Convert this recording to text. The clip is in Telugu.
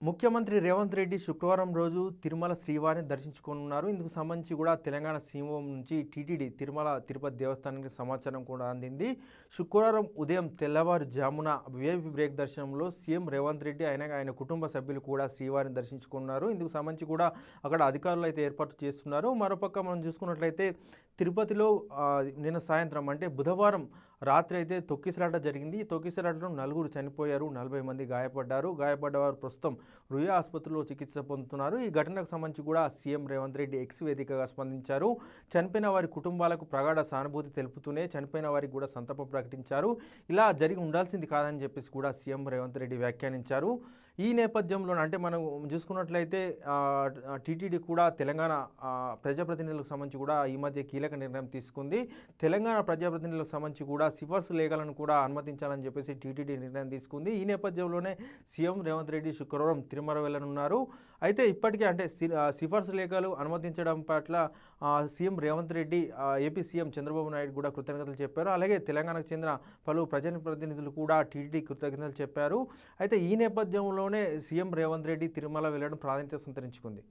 ముఖ్యమంత్రి రేవంత్ రెడ్డి శుక్రవారం రోజు తిరుమల శ్రీవారిని దర్శించుకోనున్నారు. ఇందుకు సంబంధించి కూడా తెలంగాణ సీఎం నుంచి టీటీడీ తిరుమల తిరుపతి దేవస్థానానికి సమాచారం కూడా అందింది. శుక్రవారం ఉదయం తెల్లవారుజామున వీఐపీ బ్రేక్ దర్శనంలో సీఎం రేవంత్ రెడ్డి ఆయన కుటుంబ సభ్యులు కూడా శ్రీవారిని దర్శించుకున్నారు. ఇందుకు సంబంధించి కూడా అక్కడ అధికారులు అయితే ఏర్పాటు చేస్తున్నారు. మరోపక్క మనం చూసుకున్నట్లయితే తిరుపతిలో నిన్న సాయంత్రం అంటే బుధవారం రాత్రి అయితే తొక్కిసలాట జరిగింది. ఈ తొక్కిసలాటలో 4 చనిపోయారు, 40 మంది గాయపడ్డారు. గాయపడ్డవారు ప్రస్తుతం రుయా ఆసుపత్రిలో చికిత్స పొందుతున్నారు. ఈ ఘటనకు సంబంధించి కూడా సీఎం రేవంత్ రెడ్డి ఎక్స్ వేదికగా స్పందించారు. చనిపోయిన వారి కుటుంబాలకు ప్రగాఢ సానుభూతి తెలుపుతూనే చనిపోయిన వారికి కూడా సంతాపం ప్రకటించారు. ఇలా జరిగి ఉండాల్సింది కాదని చెప్పేసి కూడా సీఎం రేవంత్ రెడ్డి వ్యాఖ్యానించారు. ఈ నేపథ్యంలో అంటే మనం చూసుకున్నట్లయితే టీటీడీ కూడా తెలంగాణ ప్రజాప్రతినిధులకు సంబంధించి కూడా ఈ మధ్య కీలక నిర్ణయం తీసుకుంది. తెలంగాణ ప్రజాప్రతినిధులకు సంబంధించి కూడా సిఫార్సు లేఖలను కూడా అనుమతించాలని చెప్పేసి టీటీడీ నిర్ణయం తీసుకుంది. ఈ నేపథ్యంలోనే సీఎం రేవంత్ రెడ్డి శుక్రవారం తిరుమల వెళ్ళనున్నారు. అయితే ఇప్పటికే అంటే సిఫార్సు లేఖలు అనుమతించడం పట్ల CM Revanth Reddy AP CM Chandrababu Naidu కూడా కృతజ్ఞతలు చెప్పారు. అలాగే తెలంగాణకు చెందిన పలు ప్రజాప్రతినిధులు కూడా టీటీడీ కృతజ్ఞతలు చెప్పారు. అయితే ఈ నేపథ్యంలోనే సీఎం రేవంత్ రెడ్డి తిరుమల వెళ్ళడం ప్రాధాన్యత సంతరించుకుంది.